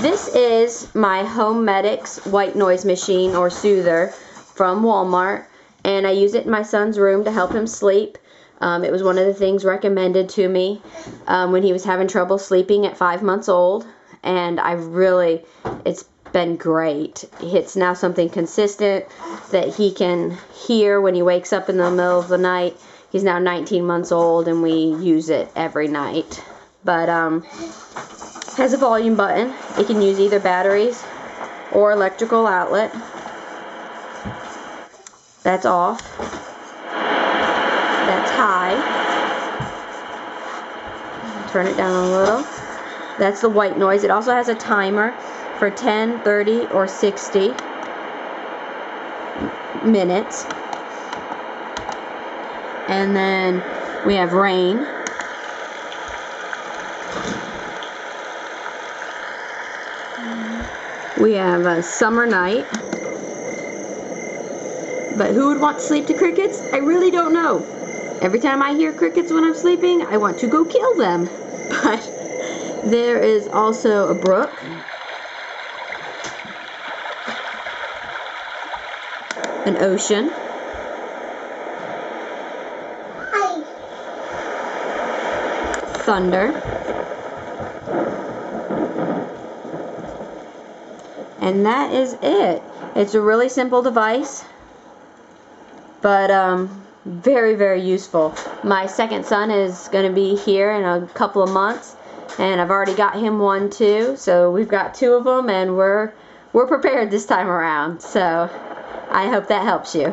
This is my HoMedics white noise machine or soother from Walmart, and I use it in my son's room to help him sleep. It was one of the things recommended to me when he was having trouble sleeping at 5 months old, and it's been great. It's now something consistent that he can hear when he wakes up in the middle of the night. He's now 19 months old, and we use it every night. But has a volume button. It can use either batteries or electrical outlet. That's off. That's high. Turn it down a little. That's the white noise. It also has a timer for 10, 30, or 60 minutes. And then we have rain. We have a summer night. But who would want to sleep to crickets? I really don't know. Every time I hear crickets when I'm sleeping, I want to go kill them. But there is also a brook. An ocean. Thunder. And that is it. It's a really simple device, but very, very useful. My second son is going to be here in a couple of months, and I've already got him one too. So we've got 2 of them, and we're prepared this time around. So I hope that helps you.